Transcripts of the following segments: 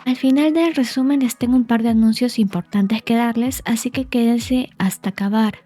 Al final del resumen les tengo un par de anuncios importantes que darles, así que quédense hasta acabar.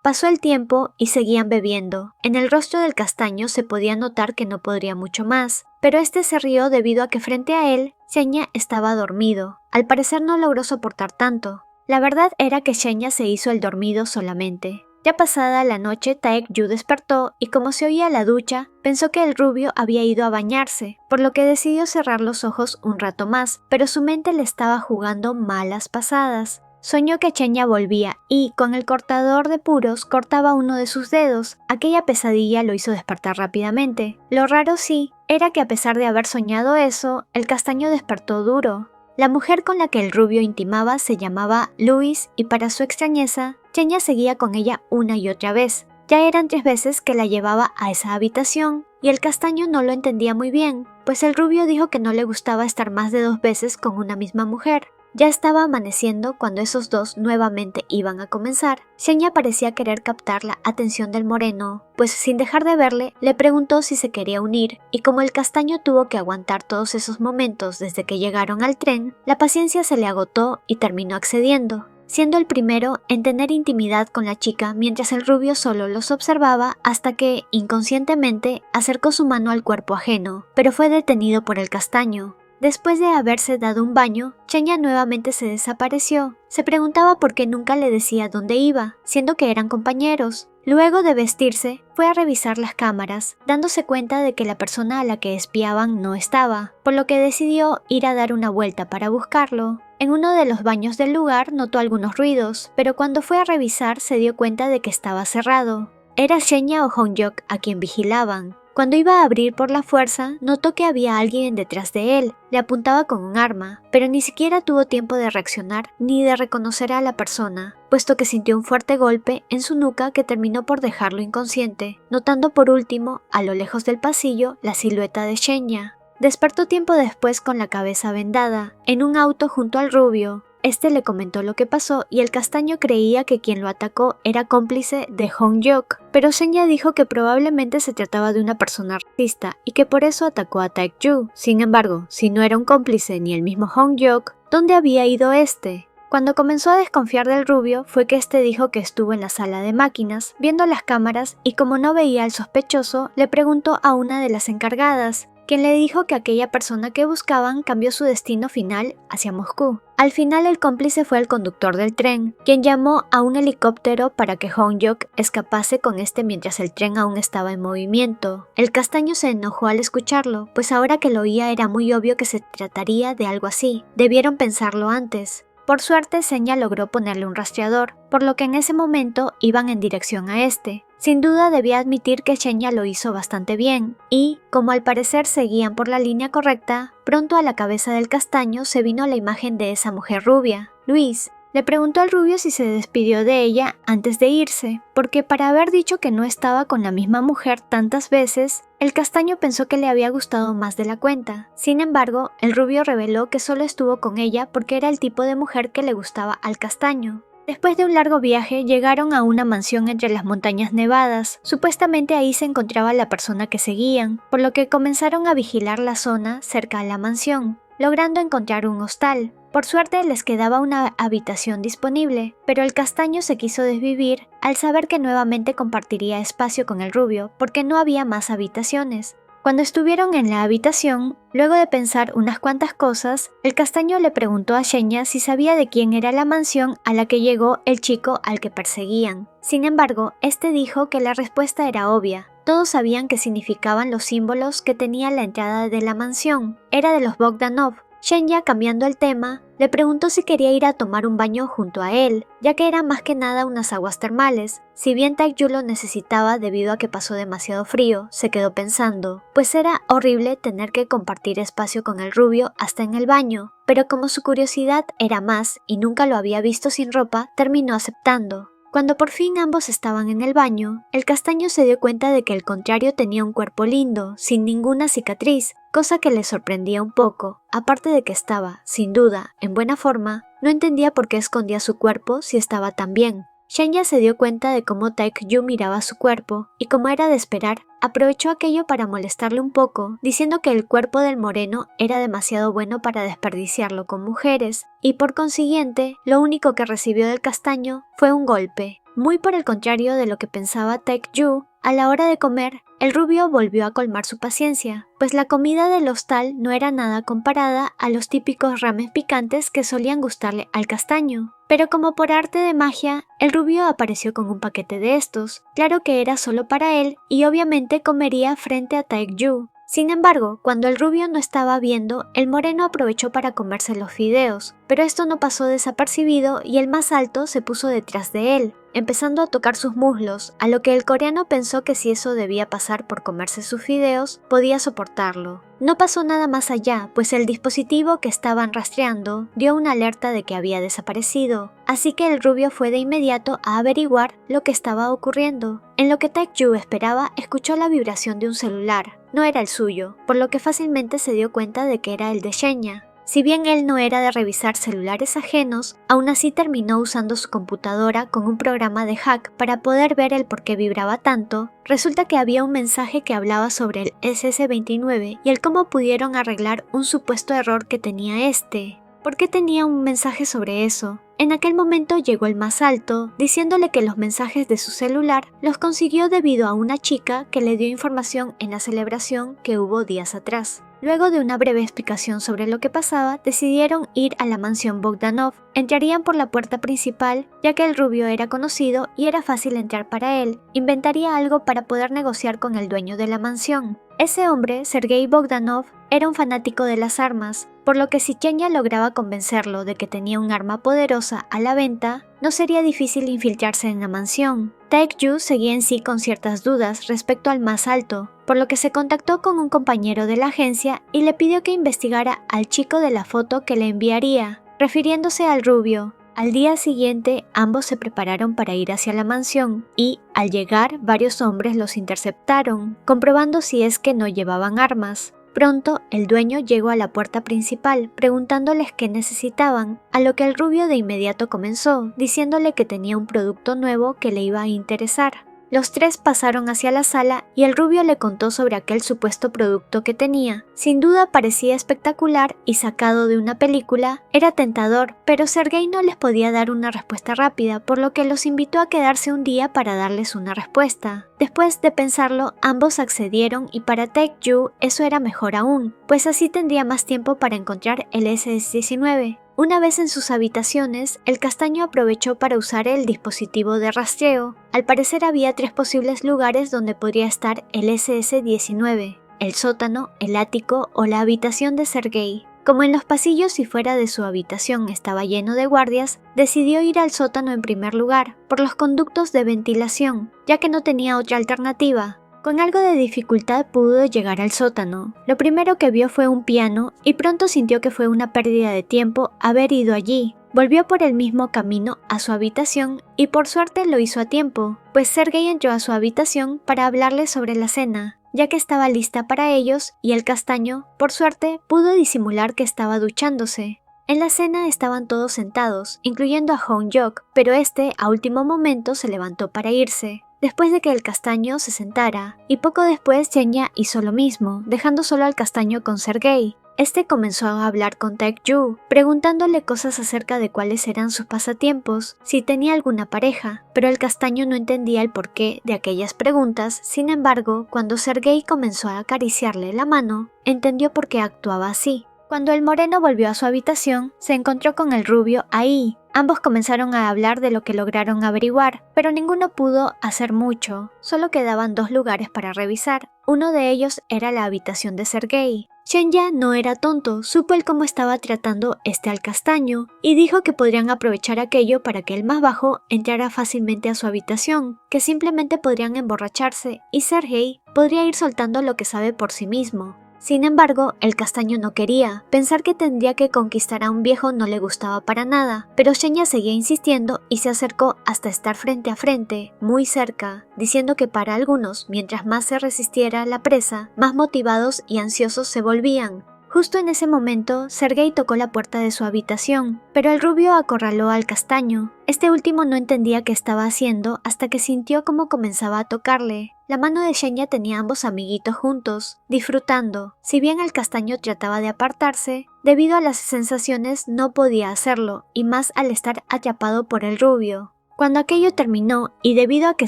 Pasó el tiempo y seguían bebiendo. En el rostro del castaño se podía notar que no podría mucho más, pero este se rió debido a que frente a él, Shenya estaba dormido. Al parecer no logró soportar tanto. La verdad era que Shenya se hizo el dormido solamente. Ya pasada la noche, Taek-yu despertó y como se oía la ducha, pensó que el rubio había ido a bañarse, por lo que decidió cerrar los ojos un rato más, pero su mente le estaba jugando malas pasadas. Soñó que Shenya volvía y, con el cortador de puros, cortaba uno de sus dedos. Aquella pesadilla lo hizo despertar rápidamente. Lo raro sí, era que a pesar de haber soñado eso, el castaño despertó duro. La mujer con la que el rubio intimaba se llamaba Luis y para su extrañeza, Shenya seguía con ella una y otra vez. Ya eran 3 veces que la llevaba a esa habitación y el castaño no lo entendía muy bien, pues el rubio dijo que no le gustaba estar más de 2 veces con una misma mujer. Ya estaba amaneciendo cuando esos dos nuevamente iban a comenzar. Shenya parecía querer captar la atención del moreno, pues sin dejar de verle, le preguntó si se quería unir, y como el castaño tuvo que aguantar todos esos momentos desde que llegaron al tren, la paciencia se le agotó y terminó accediendo, siendo el primero en tener intimidad con la chica mientras el rubio solo los observaba hasta que, inconscientemente, acercó su mano al cuerpo ajeno, pero fue detenido por el castaño. Después de haberse dado un baño, Shenya nuevamente se desapareció. Se preguntaba por qué nunca le decía dónde iba, siendo que eran compañeros. Luego de vestirse, fue a revisar las cámaras, dándose cuenta de que la persona a la que espiaban no estaba, por lo que decidió ir a dar una vuelta para buscarlo. En uno de los baños del lugar notó algunos ruidos, pero cuando fue a revisar se dio cuenta de que estaba cerrado. Era Shenya o Hongyok a quien vigilaban. Cuando iba a abrir por la fuerza, notó que había alguien detrás de él. Le apuntaba con un arma, pero ni siquiera tuvo tiempo de reaccionar ni de reconocer a la persona, puesto que sintió un fuerte golpe en su nuca que terminó por dejarlo inconsciente, notando por último, a lo lejos del pasillo, la silueta de Shenya. Despertó tiempo después con la cabeza vendada, en un auto junto al rubio. Este le comentó lo que pasó y el castaño creía que quien lo atacó era cómplice de Hongyok, pero Shenya dijo que probablemente se trataba de una persona racista y que por eso atacó a Taek-yu. Sin embargo, si no era un cómplice ni el mismo Hongyok, ¿dónde había ido este? Cuando comenzó a desconfiar del rubio fue que este dijo que estuvo en la sala de máquinas, viendo las cámaras y como no veía al sospechoso, le preguntó a una de las encargadas, quien le dijo que aquella persona que buscaban cambió su destino final hacia Moscú. Al final el cómplice fue el conductor del tren, quien llamó a un helicóptero para que Hongyok escapase con este mientras el tren aún estaba en movimiento. El castaño se enojó al escucharlo, pues ahora que lo oía era muy obvio que se trataría de algo así. Debieron pensarlo antes. Por suerte, Shenya logró ponerle un rastreador, por lo que en ese momento iban en dirección a este. Sin duda debía admitir que Shenya lo hizo bastante bien, y, como al parecer seguían por la línea correcta, pronto a la cabeza del castaño se vino la imagen de esa mujer rubia, Luis. Le preguntó al rubio si se despidió de ella antes de irse, porque para haber dicho que no estaba con la misma mujer tantas veces, el castaño pensó que le había gustado más de la cuenta. Sin embargo, el rubio reveló que solo estuvo con ella porque era el tipo de mujer que le gustaba al castaño. Después de un largo viaje, llegaron a una mansión entre las montañas nevadas. Supuestamente ahí se encontraba la persona que seguían, por lo que comenzaron a vigilar la zona cerca a la mansión, logrando encontrar un hostal. Por suerte les quedaba una habitación disponible, pero el castaño se quiso desvivir al saber que nuevamente compartiría espacio con el rubio porque no había más habitaciones. Cuando estuvieron en la habitación, luego de pensar unas cuantas cosas, el castaño le preguntó a Shenya si sabía de quién era la mansión a la que llegó el chico al que perseguían. Sin embargo, este dijo que la respuesta era obvia. Todos sabían qué significaban los símbolos que tenía la entrada de la mansión. Era de los Bogdanov. Shenya, cambiando el tema, le preguntó si quería ir a tomar un baño junto a él, ya que eran más que nada unas aguas termales. Si bien Taek-yu lo necesitaba debido a que pasó demasiado frío, se quedó pensando, pues era horrible tener que compartir espacio con el rubio hasta en el baño, pero como su curiosidad era más y nunca lo había visto sin ropa, terminó aceptando. Cuando por fin ambos estaban en el baño, el castaño se dio cuenta de que el contrario tenía un cuerpo lindo, sin ninguna cicatriz, cosa que le sorprendía un poco. Aparte de que estaba, sin duda, en buena forma, no entendía por qué escondía su cuerpo si estaba tan bien. Shenya se dio cuenta de cómo Taek-yu miraba su cuerpo, y como era de esperar, aprovechó aquello para molestarle un poco, diciendo que el cuerpo del moreno era demasiado bueno para desperdiciarlo con mujeres, y por consiguiente, lo único que recibió del castaño fue un golpe. Muy por el contrario de lo que pensaba Taek-yu, a la hora de comer, el rubio volvió a colmar su paciencia, pues la comida del hostal no era nada comparada a los típicos ramen picantes que solían gustarle al castaño. Pero como por arte de magia, el rubio apareció con un paquete de estos. Claro que era solo para él y obviamente comería frente a Taek-yu. Sin embargo, cuando el rubio no estaba viendo, el moreno aprovechó para comerse los fideos, pero esto no pasó desapercibido y el más alto se puso detrás de él, empezando a tocar sus muslos, a lo que el coreano pensó que si eso debía pasar por comerse sus fideos, podía soportarlo. No pasó nada más allá, pues el dispositivo que estaban rastreando dio una alerta de que había desaparecido, así que el rubio fue de inmediato a averiguar lo que estaba ocurriendo. En lo que Taek-yu esperaba, escuchó la vibración de un celular. No era el suyo, por lo que fácilmente se dio cuenta de que era el de Shenya. Si bien él no era de revisar celulares ajenos, aún así terminó usando su computadora con un programa de hack para poder ver el por qué vibraba tanto. Resulta que había un mensaje que hablaba sobre el SS-29 y el cómo pudieron arreglar un supuesto error que tenía este. ¿Por qué tenía un mensaje sobre eso? En aquel momento llegó el más alto, diciéndole que los mensajes de su celular los consiguió debido a una chica que le dio información en la celebración que hubo días atrás. Luego de una breve explicación sobre lo que pasaba, decidieron ir a la mansión Bogdanov. Entrarían por la puerta principal, ya que el rubio era conocido y era fácil entrar para él. Inventaría algo para poder negociar con el dueño de la mansión. Ese hombre, Sergei Bogdanov, era un fanático de las armas, por lo que si Shenya lograba convencerlo de que tenía un arma poderosa a la venta, no sería difícil infiltrarse en la mansión. Taek-yu seguía en sí con ciertas dudas respecto al más alto, por lo que se contactó con un compañero de la agencia y le pidió que investigara al chico de la foto que le enviaría, refiriéndose al rubio. Al día siguiente, ambos se prepararon para ir hacia la mansión y, al llegar, varios hombres los interceptaron, comprobando si es que no llevaban armas. Pronto, el dueño llegó a la puerta principal, preguntándoles qué necesitaban, a lo que el rubio de inmediato comenzó, diciéndole que tenía un producto nuevo que le iba a interesar. Los tres pasaron hacia la sala y el rubio le contó sobre aquel supuesto producto que tenía. Sin duda parecía espectacular y sacado de una película, era tentador, pero Sergei no les podía dar una respuesta rápida, por lo que los invitó a quedarse un día para darles una respuesta. Después de pensarlo, ambos accedieron y para Taek-yu eso era mejor aún, pues así tendría más tiempo para encontrar el SS-19. Una vez en sus habitaciones, el castaño aprovechó para usar el dispositivo de rastreo. Al parecer había 3 posibles lugares donde podría estar el SS-19, el sótano, el ático o la habitación de Sergei. Como en los pasillos y fuera de su habitación estaba lleno de guardias, decidió ir al sótano en primer lugar, por los conductos de ventilación, ya que no tenía otra alternativa. Con algo de dificultad pudo llegar al sótano. Lo primero que vio fue un piano y pronto sintió que fue una pérdida de tiempo haber ido allí. Volvió por el mismo camino a su habitación y por suerte lo hizo a tiempo, pues Sergei entró a su habitación para hablarle sobre la cena, ya que estaba lista para ellos y el castaño, por suerte, pudo disimular que estaba duchándose. En la cena estaban todos sentados, incluyendo a Hong-yok, pero este a último momento se levantó para irse. Después de que el castaño se sentara, y poco después Shenya hizo lo mismo, dejando solo al castaño con Sergei. Este comenzó a hablar con Taek-yu, preguntándole cosas acerca de cuáles eran sus pasatiempos, si tenía alguna pareja, pero el castaño no entendía el porqué de aquellas preguntas. Sin embargo, cuando Sergei comenzó a acariciarle la mano, entendió por qué actuaba así. Cuando el moreno volvió a su habitación, se encontró con el rubio ahí. Ambos comenzaron a hablar de lo que lograron averiguar, pero ninguno pudo hacer mucho. Solo quedaban 2 lugares para revisar. Uno de ellos era la habitación de Sergei. Shenya no era tonto, supo el cómo estaba tratando al castaño y dijo que podrían aprovechar aquello para que el más bajo entrara fácilmente a su habitación, que simplemente podrían emborracharse y Sergei podría ir soltando lo que sabe por sí mismo. Sin embargo, el castaño no quería. Pensar que tendría que conquistar a un viejo no le gustaba para nada, pero Shenya seguía insistiendo y se acercó hasta estar frente a frente, muy cerca, diciendo que para algunos, mientras más se resistiera a la presa, más motivados y ansiosos se volvían. Justo en ese momento, Sergei tocó la puerta de su habitación, pero el rubio acorraló al castaño. Este último no entendía qué estaba haciendo hasta que sintió cómo comenzaba a tocarle. La mano de Xenia tenía a ambos amiguitos juntos, disfrutando. Si bien el castaño trataba de apartarse, debido a las sensaciones no podía hacerlo, y más al estar atrapado por el rubio. Cuando aquello terminó, y debido a que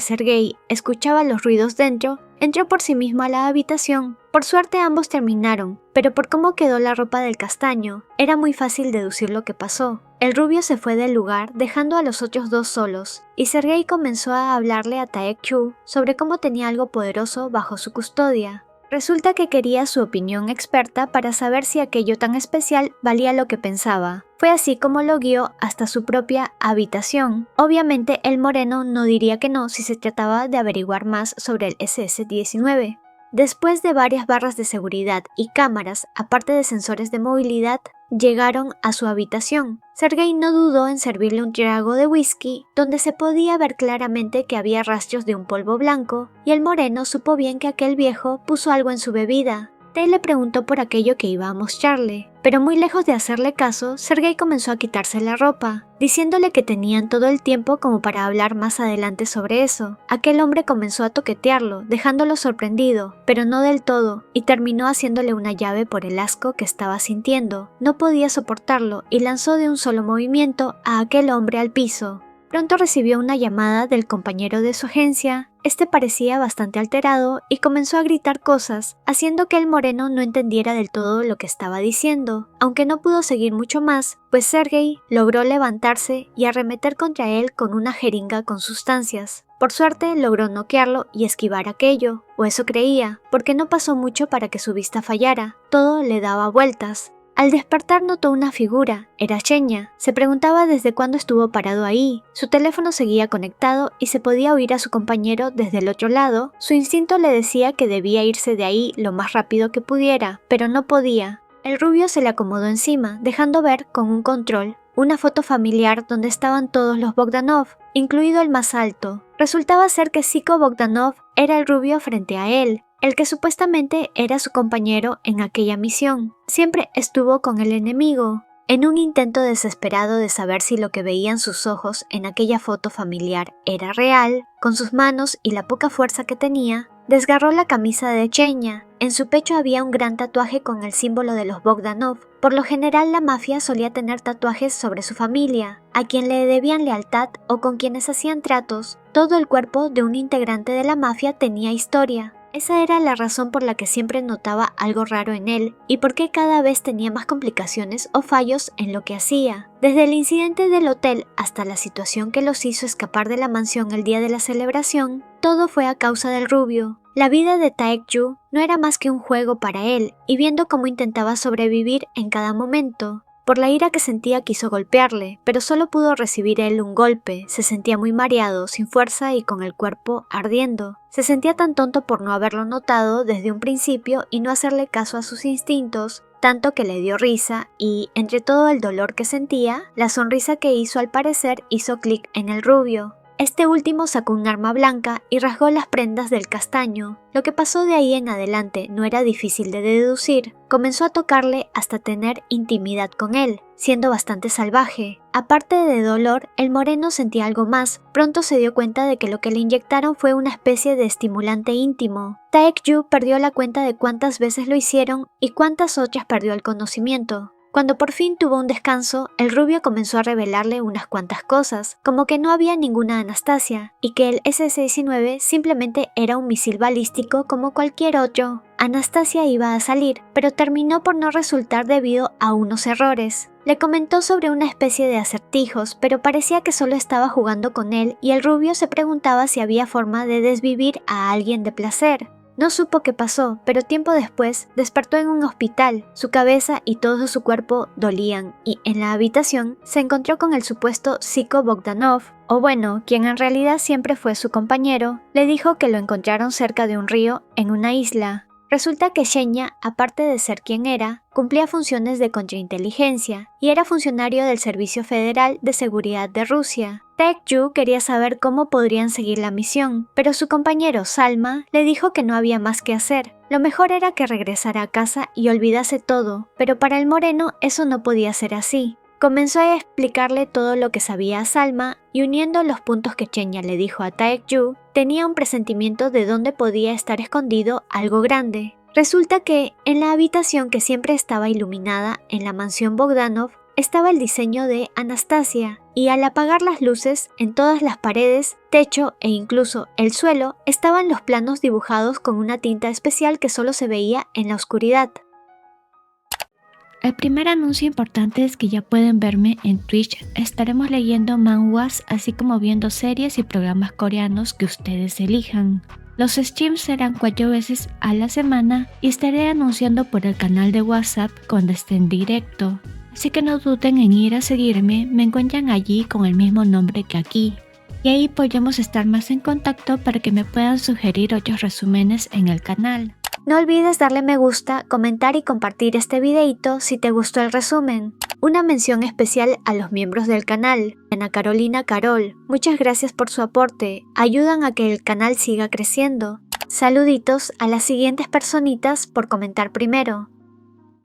Sergei escuchaba los ruidos dentro, entró por sí mismo a la habitación. Por suerte ambos terminaron, pero por cómo quedó la ropa del castaño, era muy fácil deducir lo que pasó. El rubio se fue del lugar dejando a los otros dos solos, y Sergei comenzó a hablarle a Taek-Chu sobre cómo tenía algo poderoso bajo su custodia. Resulta que quería su opinión experta para saber si aquello tan especial valía lo que pensaba. Fue así como lo guió hasta su propia habitación. Obviamente el moreno no diría que no si se trataba de averiguar más sobre el SS-19. Después de varias barras de seguridad y cámaras, aparte de sensores de movilidad, llegaron a su habitación. Sergei no dudó en servirle un trago de whisky, donde se podía ver claramente que había rastros de un polvo blanco, y el moreno supo bien que aquel viejo puso algo en su bebida. Tay le preguntó por aquello que iba a mostrarle, pero muy lejos de hacerle caso, Sergei comenzó a quitarse la ropa, diciéndole que tenían todo el tiempo como para hablar más adelante sobre eso. Aquel hombre comenzó a toquetearlo, dejándolo sorprendido, pero no del todo, y terminó haciéndole una llave por el asco que estaba sintiendo. No podía soportarlo y lanzó de un solo movimiento a aquel hombre al piso. Pronto recibió una llamada del compañero de su agencia. Este parecía bastante alterado y comenzó a gritar cosas, haciendo que el moreno no entendiera del todo lo que estaba diciendo, aunque no pudo seguir mucho más, pues Sergei logró levantarse y arremeter contra él con una jeringa con sustancias. Por suerte logró noquearlo y esquivar aquello, o eso creía, porque no pasó mucho para que su vista fallara, todo le daba vueltas. Al despertar notó una figura, era Xenia. Se preguntaba desde cuándo estuvo parado ahí. Su teléfono seguía conectado y se podía oír a su compañero desde el otro lado. Su instinto le decía que debía irse de ahí lo más rápido que pudiera, pero no podía. El rubio se le acomodó encima, dejando ver con un control una foto familiar donde estaban todos los Bogdanov, incluido el más alto. Resultaba ser que Zico Bogdanov era el rubio frente a él, el que supuestamente era su compañero en aquella misión. Siempre estuvo con el enemigo. En un intento desesperado de saber si lo que veían sus ojos en aquella foto familiar era real, con sus manos y la poca fuerza que tenía, desgarró la camisa de Xenia. En su pecho había un gran tatuaje con el símbolo de los Bogdanov. Por lo general la mafia solía tener tatuajes sobre su familia, a quien le debían lealtad o con quienes hacían tratos. Todo el cuerpo de un integrante de la mafia tenía historia. Esa era la razón por la que siempre notaba algo raro en él y por qué cada vez tenía más complicaciones o fallos en lo que hacía. Desde el incidente del hotel hasta la situación que los hizo escapar de la mansión el día de la celebración, todo fue a causa del rubio. La vida de Taek-Chu no era más que un juego para él, y viendo cómo intentaba sobrevivir en cada momento. Por la ira que sentía quiso golpearle, pero solo pudo recibir él un golpe. Se sentía muy mareado, sin fuerza y con el cuerpo ardiendo. Se sentía tan tonto por no haberlo notado desde un principio y no hacerle caso a sus instintos, tanto que le dio risa y, entre todo el dolor que sentía, la sonrisa que hizo al parecer hizo clic en el rubio. Este último sacó un arma blanca y rasgó las prendas del castaño. Lo que pasó de ahí en adelante no era difícil de deducir. Comenzó a tocarle hasta tener intimidad con él, siendo bastante salvaje. Aparte de dolor, el moreno sentía algo más. Pronto se dio cuenta de que lo que le inyectaron fue una especie de estimulante íntimo. Taek-Chu perdió la cuenta de cuántas veces lo hicieron y cuántas otras perdió el conocimiento. Cuando por fin tuvo un descanso, el rubio comenzó a revelarle unas cuantas cosas, como que no había ninguna Anastasia, y que el SS-19 simplemente era un misil balístico como cualquier otro. Anastasia iba a salir, pero terminó por no resultar debido a unos errores. Le comentó sobre una especie de acertijos, pero parecía que solo estaba jugando con él y el rubio se preguntaba si había forma de desvivir a alguien de placer. No supo qué pasó, pero tiempo después despertó en un hospital. Su cabeza y todo su cuerpo dolían y en la habitación se encontró con el supuesto Zico Bogdanov, o bueno, quien en realidad siempre fue su compañero. Le dijo que lo encontraron cerca de un río en una isla. Resulta que Shenya, aparte de ser quien era, cumplía funciones de contrainteligencia y era funcionario del Servicio Federal de Seguridad de Rusia. Taek-yu quería saber cómo podrían seguir la misión, pero su compañero Salma le dijo que no había más que hacer. Lo mejor era que regresara a casa y olvidase todo, pero para el moreno eso no podía ser así. Comenzó a explicarle todo lo que sabía a Salma y uniendo los puntos que Shenya le dijo a Taek-yu, tenía un presentimiento de dónde podía estar escondido algo grande. Resulta que en la habitación que siempre estaba iluminada en la mansión Bogdanov estaba el diseño de Anastasia y al apagar las luces en todas las paredes, techo e incluso el suelo estaban los planos dibujados con una tinta especial que solo se veía en la oscuridad. El primer anuncio importante es que ya pueden verme en Twitch. Estaremos leyendo manhwas, así como viendo series y programas coreanos que ustedes elijan. Los streams serán 4 veces a la semana y estaré anunciando por el canal de WhatsApp cuando esté en directo. Así que no duden en ir a seguirme, me encuentran allí con el mismo nombre que aquí. Y ahí podremos estar más en contacto para que me puedan sugerir otros resúmenes en el canal. No olvides darle me gusta, comentar y compartir este videito si te gustó el resumen. Una mención especial a los miembros del canal, Ana Carolina Carol. Muchas gracias por su aporte, ayudan a que el canal siga creciendo. Saluditos a las siguientes personitas por comentar primero.